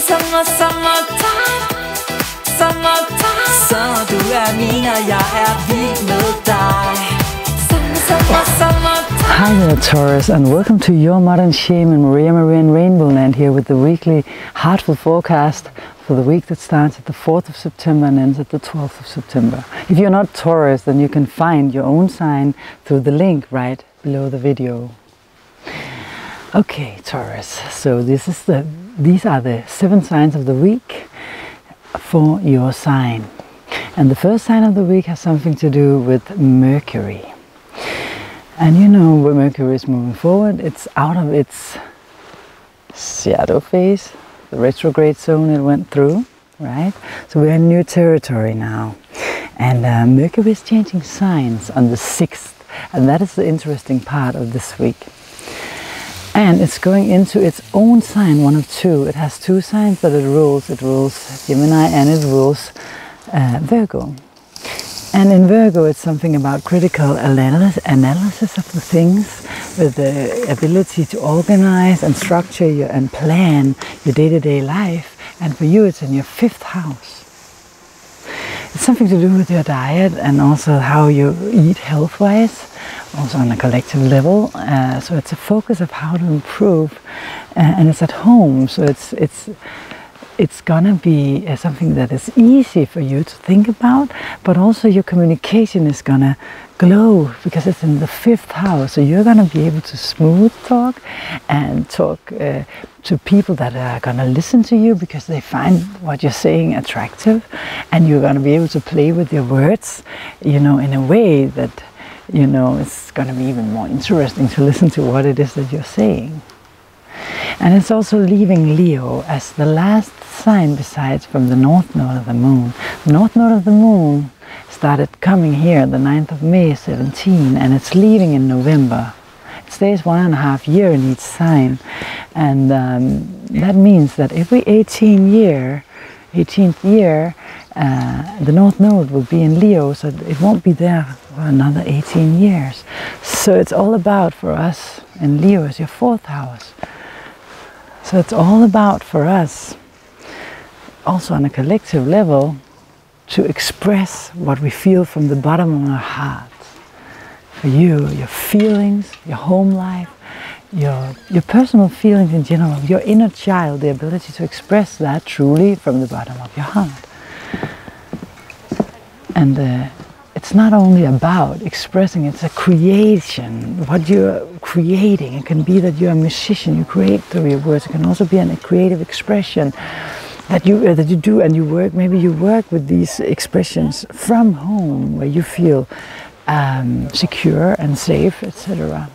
Summertime. Så du min, og jeg vild med dig. Summertime. Hi there, Taurus, and welcome to your modern shaman, Maria and RainbowLand, here with the weekly heartful forecast for the week that starts at the 4th of September and ends at the 12th of September. If you're not Taurus, then you can find your own sign through the link right below the video. Okay, Taurus, so these are the 7 signs of the week for your sign. And the first sign of the week has something to do with Mercury. And you know, when Mercury is moving forward, it's out of its shadow phase, the retrograde zone it went through, right? So we're in new territory now. And Mercury is changing signs on the 6th. And that is the interesting part of this week. And it's going into its own sign, one of 2. It has 2 signs that it rules. It rules Gemini and it rules Virgo. And in Virgo, it's something about critical analysis of the things, with the ability to organize and structure and plan your day-to-day life. And for you, it's in your 5th house. It's something to do with your diet and also how you eat health-wise, also on a collective level. So it's a focus of how to improve, and it's at home. So it's gonna be something that is easy for you to think about, but also your communication is gonna glow because it's in the 5th house. So you're gonna be able to smooth talk and talk to people that are gonna listen to you because they find what you're saying attractive, and you're gonna be able to play with your words, you know, in a way that, you know, it's gonna be even more interesting to listen to what it is that you're saying. And it's also leaving Leo as the last sign besides from the north node of the moon. The north node of the moon started coming here the 9th of May 17, and it's leaving in November. It stays 1.5 years in each sign, and that means that every 18th year the north node will be in Leo, so it won't be there for another 18 years. So it's all about, for us, and Leo is your 4th house. So it's all about for us, also on a collective level, to express what we feel from the bottom of our hearts. For you, your feelings, your home life, your personal feelings in general, your inner child, the ability to express that truly from the bottom of your heart. And it's not only about expressing, it's a creation, what you're creating. It can be that you're a musician, you create through your words. It can also be a creative expression that you do, and you work, maybe you work with these expressions from home where you feel secure and safe, etc.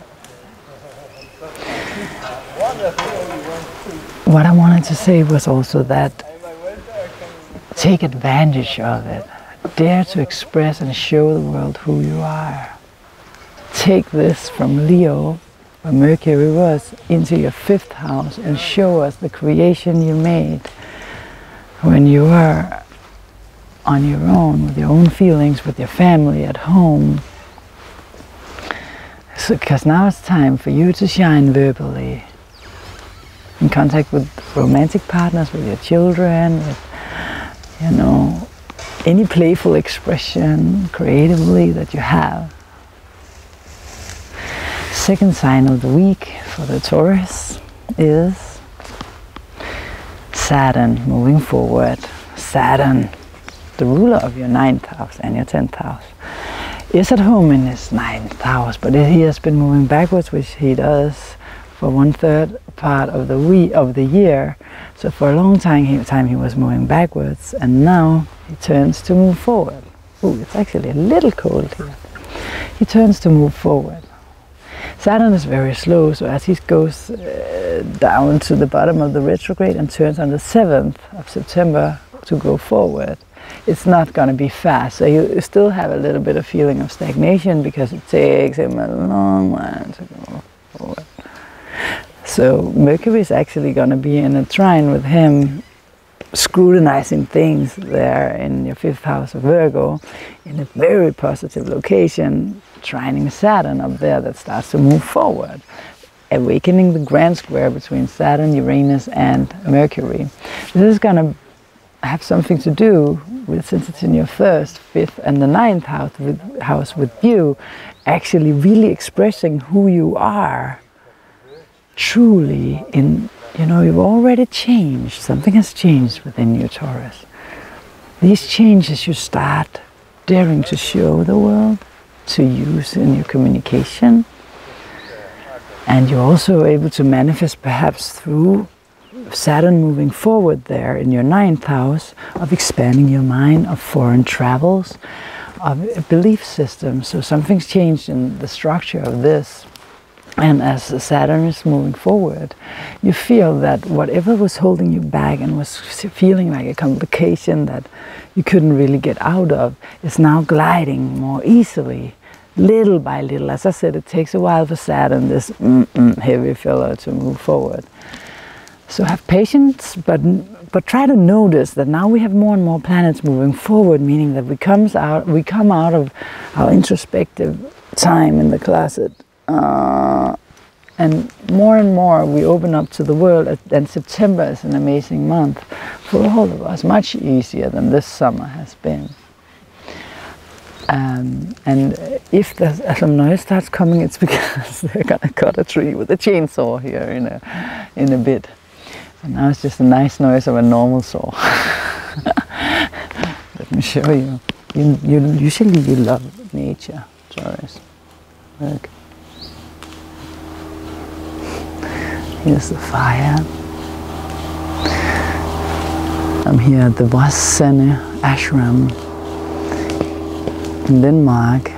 What I wanted to say was also that take advantage of it. Dare to express and show the world who you are. Take this from Leo, where Mercury was, into your 5th house and show us the creation you made when you were on your own, with your own feelings, with your family at home. So, because now it's time for you to shine verbally, in contact with romantic partners, with your children, with, you know, any playful expression creatively that you have. Second sign of the week for the Taurus is Saturn moving forward. Saturn, the ruler of your 9th house and your 10th house, is at home in his 9th house, but he has been moving backwards, which he does for 1/3 part of the year. So for a long time he was moving backwards, and now he turns to move forward. Ooh, it's actually a little cold here. He turns to move forward. Saturn is very slow, so as he goes down to the bottom of the retrograde and turns on the 7th of September to go forward, it's not going to be fast. So you still have a little bit of feeling of stagnation because it takes him a long while to go forward. So Mercury is actually going to be in a trine with him, scrutinizing things there in your 5th house of Virgo, in a very positive location, trining Saturn up there that starts to move forward. awakening the grand square between Saturn, Uranus and Mercury. This is going to have something to do with, since it's in your 1st, 5th and the 9th house with you, actually really expressing who you are truly in, you know, you've already changed. Something has changed within you, Taurus. These changes you start daring to show the world, to use in your communication. And you're also able to manifest perhaps through Saturn moving forward there in your 9th house, of expanding your mind, of foreign travels, of belief systems. So something's changed in the structure of this. And as Saturn is moving forward, you feel that whatever was holding you back and was feeling like a complication that you couldn't really get out of is now gliding more easily, little by little. As I said, it takes a while for Saturn, this heavy fella, to move forward. So have patience, but try to notice that now we have more and more planets moving forward, meaning that we come out of our introspective time in the closet. And more we open up to the world, and September is an amazing month for all of us, much easier than this summer has been. And if some noise starts coming, it's because they're gonna cut a tree with a chainsaw here in a bit. And now it's just a nice noise of a normal saw. Let me show you. Usually you love nature, Taurus. Look. Here's the fire. I'm here at the Vassane Ashram in Denmark,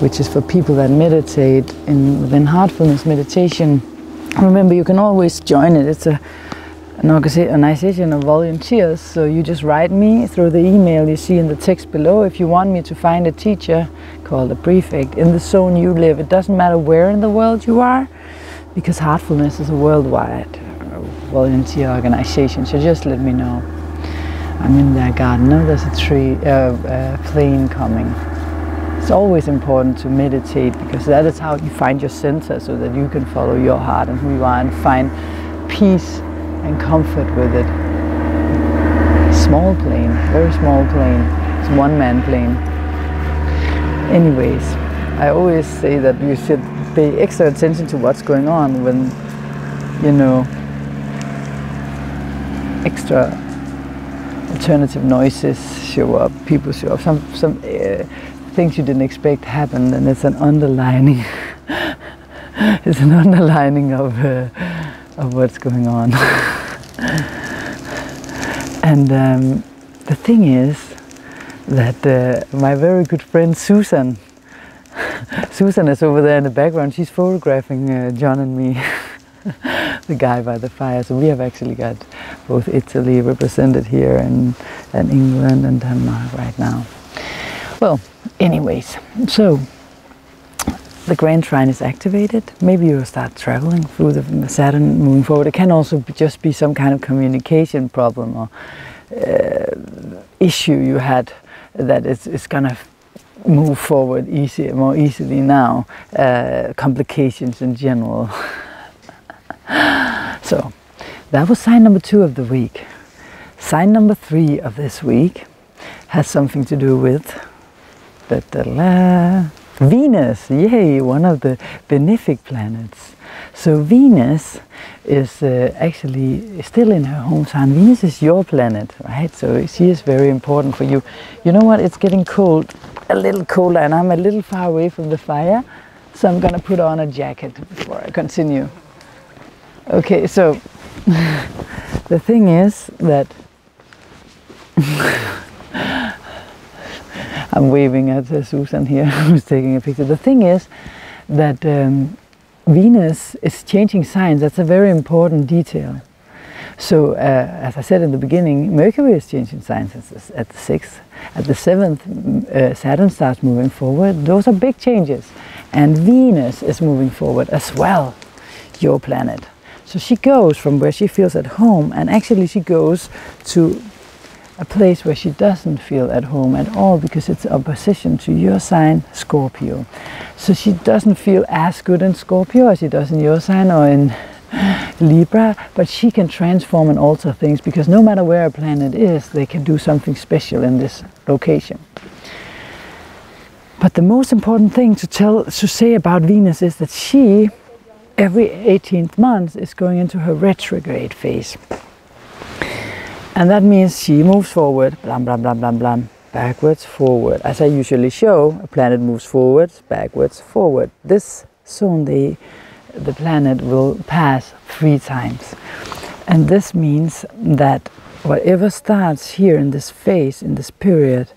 which is for people that meditate within Heartfulness meditation. Remember, you can always join it. It's an organization of volunteers, so you just write me through the email you see in the text below if you want me to find a teacher called a prefect in the zone you live. It doesn't matter where in the world you are, because Heartfulness is a worldwide volunteer organization, so just let me know. I'm in their garden. Now there's a plane coming. It's always important to meditate, because that is how you find your center, so that you can follow your heart and who you are and find peace and comfort with it. Small plane, very small plane. It's a one-man plane. Anyways, I always say that you should pay extra attention to what's going on when, you know, extra alternative noises show up, people show up, some things you didn't expect happen, and it's an underlining it's an underlining of what's going on. And the thing is that my very good friend Susan is over there in the background. She's photographing John and me, the guy by the fire. So we have actually got both Italy represented here and England and Denmark right now. Well, anyways, so the Grand Trine is activated. Maybe you'll start traveling through the Saturn moving forward. It can also just be some kind of communication problem or issue you had that is going to move forward more easily now. Complications in general. So that was sign number 2 of the week. Sign number 3 of this week has something to do with Venus. Yay, one of the benefic planets. So Venus is actually still in her home sign. Venus is your planet, right? So she is very important for you. You know what? It's getting cold, a little colder, and I'm a little far away from the fire, so I'm gonna put on a jacket before I continue. Okay, so the thing is that I'm waving at Susan here, who's taking a picture. The thing is that Venus is changing signs. That's a very important detail. So, as I said in the beginning, Mercury is changing signs at the 6th. At the 7th, Saturn starts moving forward. Those are big changes. And Venus is moving forward as well, your planet. So she goes from where she feels at home, and actually she goes to a place where she doesn't feel at home at all, because it's opposition to your sign, Scorpio. So she doesn't feel as good in Scorpio as she does in your sign or in Libra, but she can transform and alter things, because no matter where a planet is, they can do something special in this location. But the most important thing to say about Venus is that she, every 18th month, is going into her retrograde phase. And that means she moves forward, blam, blam, blam, blam, blam, backwards, forward. As I usually show, a planet moves forwards, backwards, forward. This zone, the planet will pass 3 times. And this means that whatever starts here in this phase, in this period,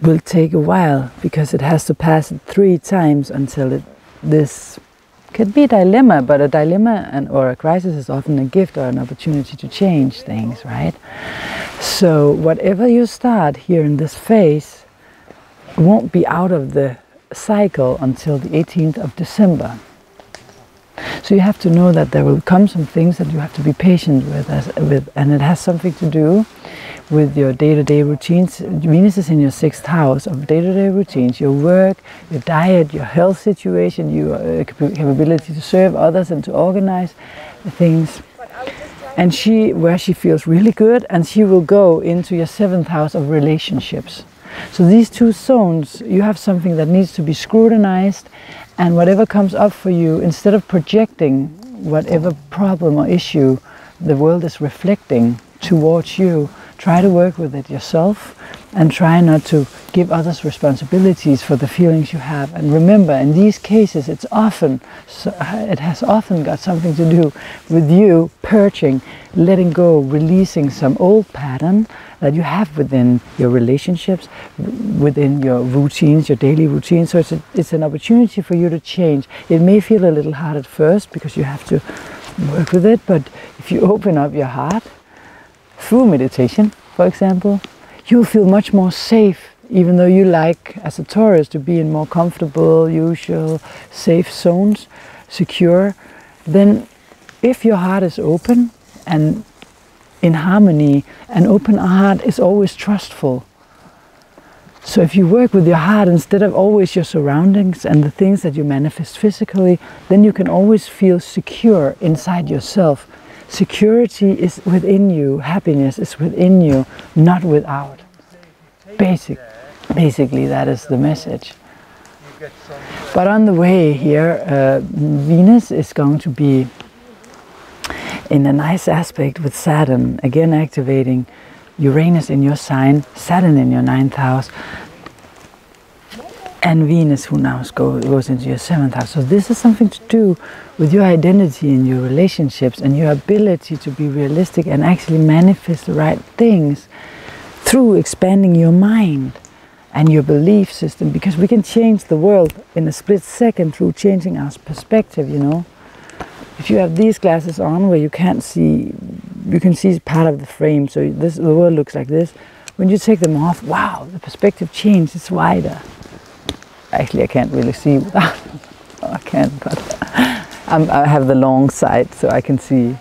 will take a while, because it has to pass it 3 times until this could be a dilemma, but a dilemma or a crisis is often a gift or an opportunity to change things, right? So whatever you start here in this phase won't be out of the cycle until the 18th of December. So you have to know that there will come some things that you have to be patient with, and it has something to do with your day-to-day routines. Venus is in your 6th house of day-to-day routines, your work, your diet, your health situation, your capability to serve others and to organize things. And where she feels really good, and she will go into your 7th house of relationships. So these 2 zones, you have something that needs to be scrutinized, and whatever comes up for you, instead of projecting whatever problem or issue the world is reflecting towards you, try to work with it yourself and try not to give others responsibilities for the feelings you have. And remember, in these cases, it has often got something to do with you purging, letting go, releasing some old pattern that you have within your relationships, within your routines, your daily routines. So it's an opportunity for you to change. It may feel a little hard at first because you have to work with it, but if you open up your heart through meditation, for example, you'll feel much more safe, even though you like, as a Taurus, to be in more comfortable, usual, safe zones, secure. Then if your heart is open and in harmony, an open heart is always trustful. So if you work with your heart instead of always your surroundings and the things that you manifest physically, then you can always feel secure inside yourself. Security is within you, happiness is within you, not without. Basically, that is the message. But on the way here, Venus is going to be in a nice aspect with Saturn, again activating Uranus in your sign, Saturn in your 9th house, and Venus, who now goes into your 7th house. So this is something to do with your identity and your relationships and your ability to be realistic and actually manifest the right things through expanding your mind and your belief system, because we can change the world in a split second through changing our perspective, you know. If you have these glasses on where you can't see, you can see part of the frame, so the world looks like this. When you take them off, wow, the perspective changes, it's wider. Actually, I can't really see without them. I can't, but I have the long sight, so I can see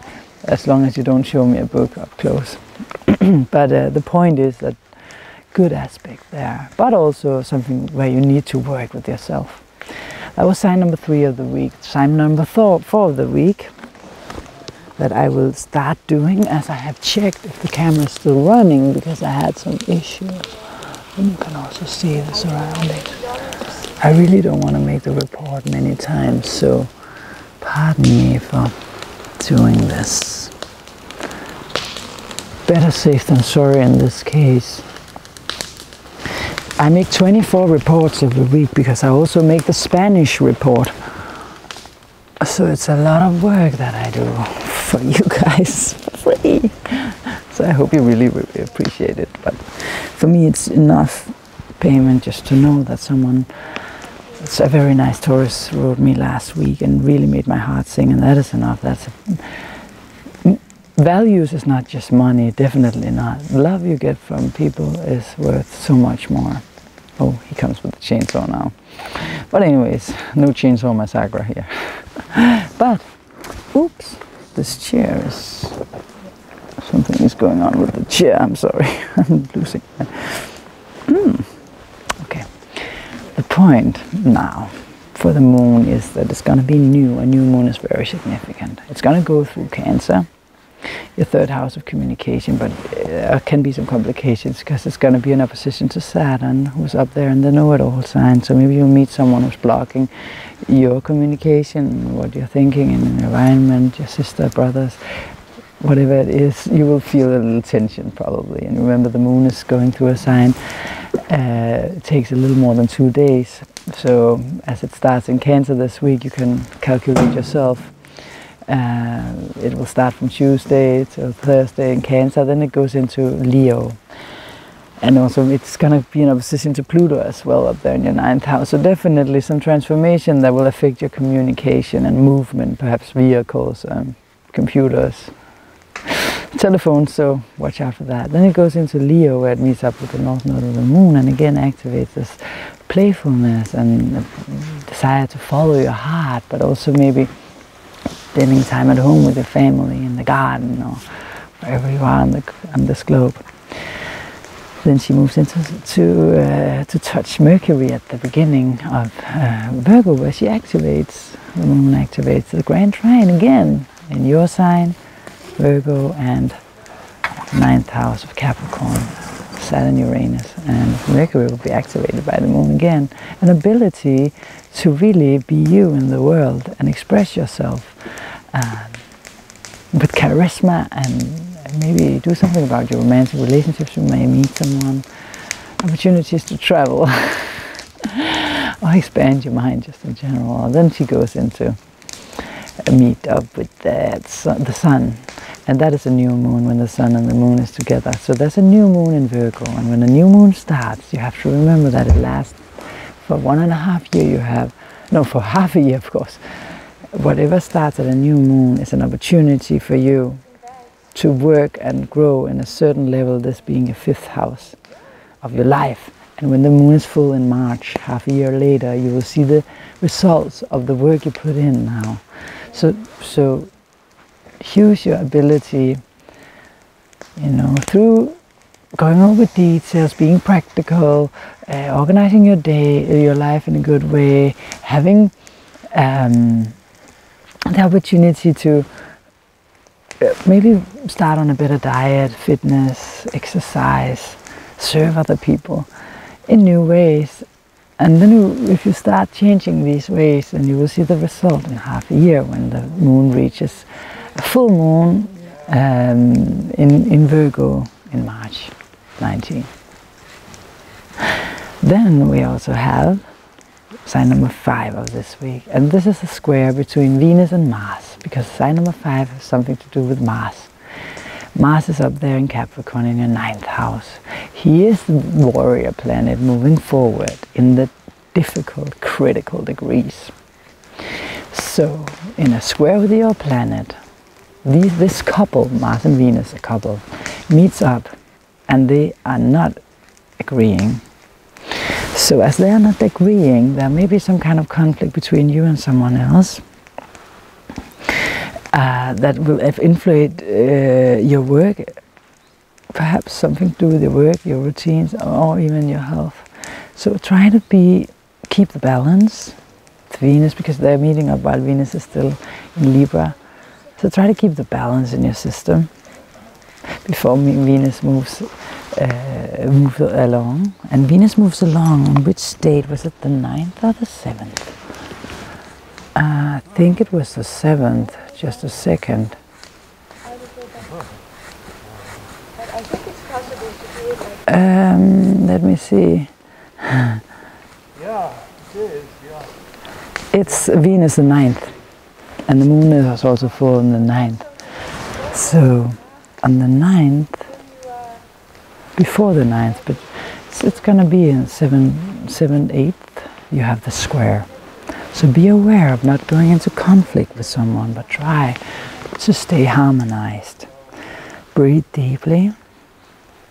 as long as you don't show me a book up close. But the point is that good aspect there, but also something where you need to work with yourself. That was sign number 3 of the week. Sign number 4 of the week that I will start doing, as I have checked if the camera is still running, because I had some issues. And you can also see the surroundings. I really don't want to make the report many times, so pardon me for doing this. Better safe than sorry in this case. I make 24 reports every week because I also make the Spanish report. So it's a lot of work that I do for you guys for free. So I hope you really appreciate it. But for me, it's enough payment just to know that someone, it's a very nice Taurus, wrote me last week and really made my heart sing, and that is enough. Values is not just money, definitely not. The love you get from people is worth so much more. Oh, he comes with the chainsaw now. But anyways, no chainsaw massacre here. But, oops, this chair is Something is going on with the chair, I'm sorry. I'm losing it. Okay. The point now for the moon is that it's going to be new. A new moon is very significant. It's going to go through Cancer, your third house of communication, but there can be some complications because it's going to be in opposition to Saturn, who's up there in the know-it-all sign. So maybe you'll meet someone who's blocking your communication, what you're thinking in an environment, your sister, brothers, whatever it is. You will feel a little tension probably. And remember, the moon is going through a sign. It takes a little more than 2 days. So as it starts in Cancer this week, you can calculate yourself. It will start from Tuesday till Thursday in Cancer, then it goes into Leo. And also it's going to be in opposition to Pluto as well up there in your 9th house. So definitely some transformation that will affect your communication and movement, perhaps vehicles, computers, telephones, so watch out for that. Then it goes into Leo, where it meets up with the north node of the moon and again activates this playfulness and desire to follow your heart, but also maybe spending time at home with your family, in the garden, or wherever you are on this globe. Then she moves into to touch Mercury at the beginning of Virgo, where she activates, the moon activates the grand trine again in your sign, Virgo, and 9th house of Capricorn, Saturn, Uranus, and Mercury will be activated by the moon again. An ability to really be you in the world and express yourself with charisma, and maybe do something about your romantic relationships. You may meet someone, opportunities to travel, or expand your mind just in general. And then she goes into a meet up with the sun. And that is a new moon when the sun and the moon is together. So there's a new moon in Virgo, and when a new moon starts, you have to remember that it lasts for 1.5 years. You have, no, for half a year, of course. Whatever starts at a new moon is an opportunity for you to work and grow in a certain level, this being a 5th house of your life. And when the moon is full in March, half a year later, you will see the results of the work you put in now. So use your ability, you know, through going over details, being practical, organizing your day, your life in a good way, having the opportunity to maybe start on a better diet, fitness, exercise, serve other people in new ways. And then if you start changing these ways, then you will see the result in half a year when the moon reaches a full moon in Virgo in March 19. Then we also have sign number 5 of this week, and this is a square between Venus and Mars, because sign number 5 has something to do with Mars. Mars is up there in Capricorn in your 9th house. He is the warrior planet moving forward in the difficult, critical degrees. So in a square with your planet, this couple, Mars and Venus, a couple, meets up and they are not agreeing. So as they are not agreeing, there may be some kind of conflict between you and someone else that will influence your work, perhaps something to do with your work, your routines, or even your health. So try to keep the balance with Venus, because they're meeting up while Venus is still in Libra. So try to keep the balance in your system before Venus moves along. And Venus moves along on which date? Was it the 9th or the 7th? I think it was the 7th, just a second. Let me see. Yeah, it is, yeah. It's Venus the 9th, and the moon is also full on the 9th. So on the 9th, before the 9th, but it's going to be in 7/8, you have the square. So be aware of not going into conflict with someone, but try to stay harmonized. Breathe deeply,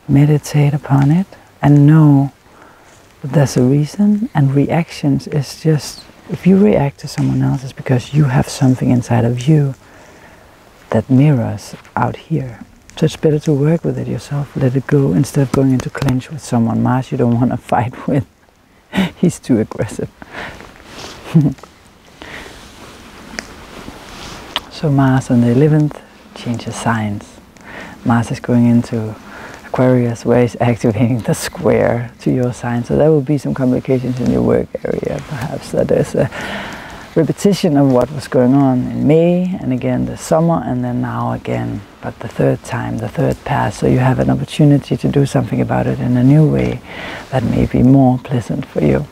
meditate upon it, and know that there's a reason, and reactions is just, if you react to someone else, it's because you have something inside of you that mirrors out here So it's better to work with it yourself, let it go, instead of going into clinch with someone. Mars you don't want to fight with. He's too aggressive. So Mars on the 11th changes signs. Mars is going into Aquarius, where it's activating the square to your sign. So there will be some complications in your work area, perhaps. That there's a repetition of what was going on in May, and again the summer, and then now again, but the third time, the third pass. So you have an opportunity to do something about it in a new way that may be more pleasant for you,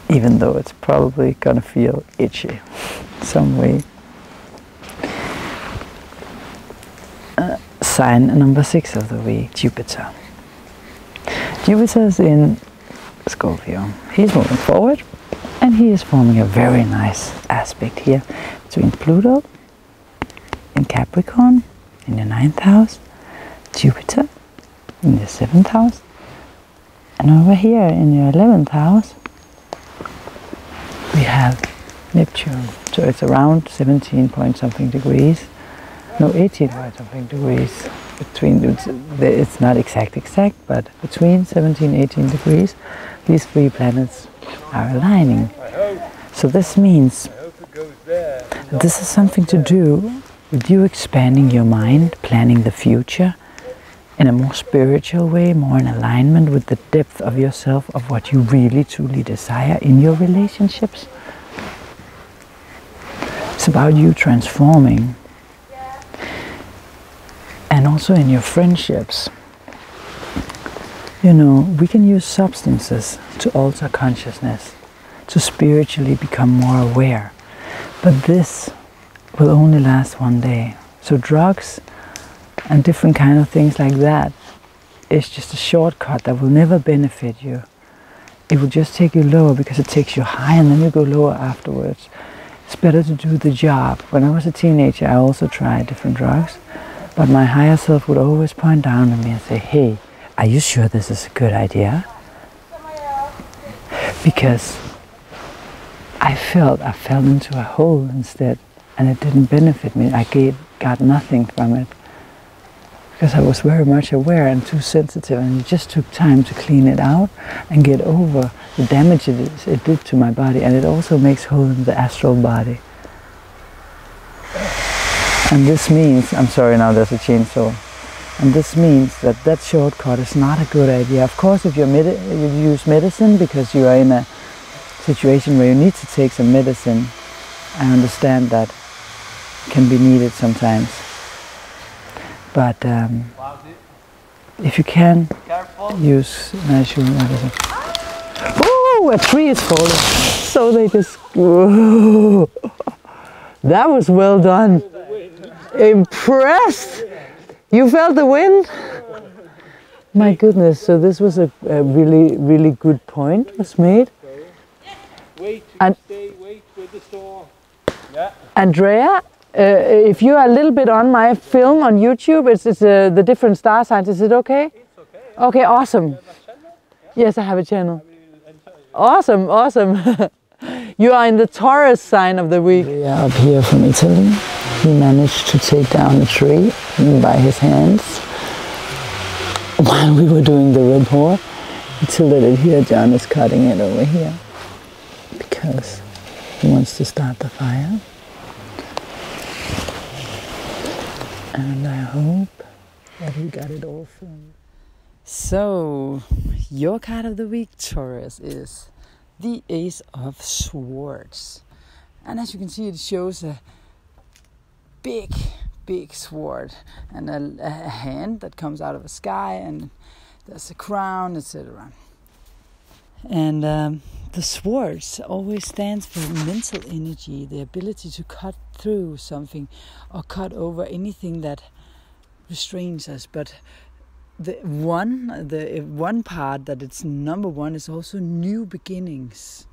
even though it's probably gonna feel itchy some way. Sign number 6 of the week, Jupiter. Jupiter is in Scorpio. He's moving forward, and he is forming a very nice aspect here between Pluto in Capricorn in the 9th house, Jupiter in the 7th house, and over here in your 11th house we have Neptune. So it's around 17 point something degrees. No, 18 point something degrees between, it's not exact, but between 17 and 18 degrees, these 3 planets are aligning. So this means this is something to do with you expanding your mind, planning the future in a more spiritual way, more in alignment with the depth of yourself, of what you really truly desire in your relationships. It's about you transforming. And also in your friendships. You know, we can use substances to alter consciousness, to spiritually become more aware. But this will only last one day. So drugs and different kind of things like that is just a shortcut that will never benefit you. It will just take you lower because it takes you high and then you go lower afterwards. It's better to do the job. When I was a teenager, I also tried different drugs. But my higher self would always point down at me and say, hey, are you sure this is a good idea? Because I fell into a hole instead, and it didn't benefit me. I got nothing from it. Because I was very much aware and too sensitive, and it just took time to clean it out and get over the damage it did to my body. And it also makes hole in the astral body. And this means, I'm sorry, now there's a chainsaw. And this means that that shortcut is not a good idea. Of course, if you use medicine because you are in a situation where you need to take some medicine, I understand that can be needed sometimes. But if you can use natural medicine. Oh, a tree is falling. So they just, whoa. That was well done. Impressed! You felt the wind? My goodness, so this was a really, really good point was made. Wait with the store. Yeah. Andrea, if you are a little bit on my film on YouTube, it's the different star signs, is it okay? It's okay. Yeah. Okay, awesome. Yes, I have a channel. Awesome, awesome. You are in the Taurus sign of the week. We are up here from Italy. He managed to take down a tree by his hands while we were doing the report. He tilted it here, John is cutting it over here because he wants to start the fire. And I hope that he got it all filmed. So, your card of the week, Taurus, is the Ace of Swords. And as you can see, it shows a big sword and a hand that comes out of the sky, and there's a crown, etc. And the swords always stands for mental energy, the ability to cut through something or cut over anything that restrains us. But the one part that it's number one is also new beginnings.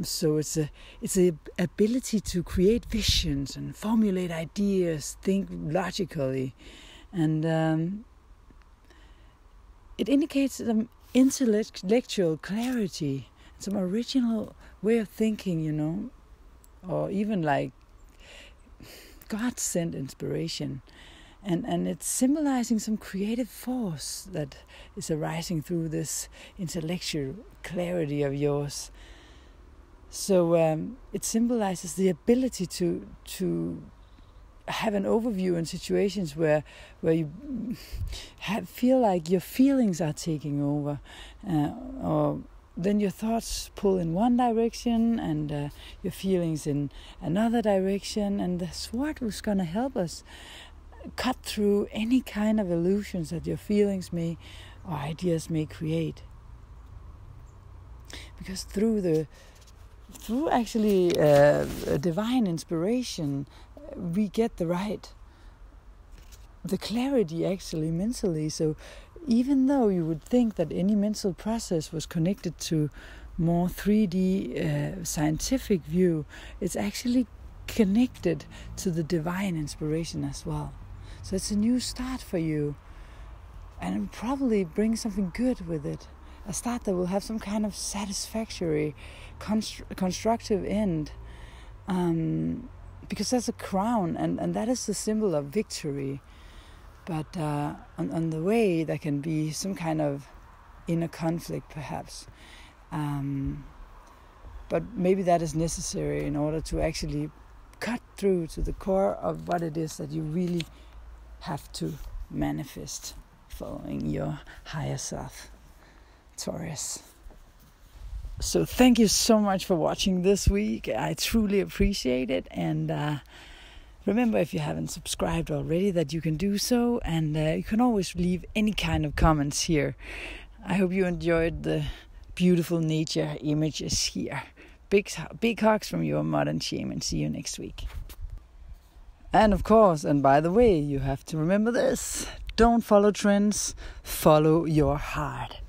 So it's a ability to create visions and formulate ideas, think logically, and it indicates some intellectual clarity, some original way of thinking, you know, or even like God-sent inspiration. And it's symbolizing some creative force that is arising through this intellectual clarity of yours. So it symbolizes the ability to have an overview in situations where you feel like your feelings are taking over, or then your thoughts pull in one direction and your feelings in another direction. And that's what was going to help us cut through any kind of illusions that your feelings may or ideas may create. Because through actually divine inspiration, we get the clarity actually mentally. So even though you would think that any mental process was connected to more 3D scientific view, it's actually connected to the divine inspiration as well. So it's a new start for you, and it will probably bring something good with it. A start that will have some kind of satisfactory, constructive end. Because that's a crown, and that is the symbol of victory. But on the way, there can be some kind of inner conflict, perhaps. But maybe that is necessary in order to actually cut through to the core of what it is that you really have to manifest following your higher self, Taurus. So thank you so much for watching this week. I truly appreciate it. And remember, if you haven't subscribed already, that you can do so. And you can always leave any kind of comments here. I hope you enjoyed the beautiful nature images here. Big hugs from your modern shaman. See you next week. And of course, and by the way, you have to remember this. Don't follow trends. Follow your heart.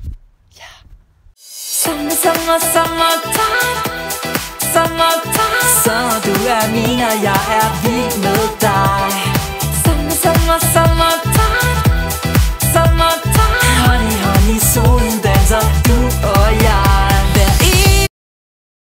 Sommer, du er min, og jeg er vild med dig.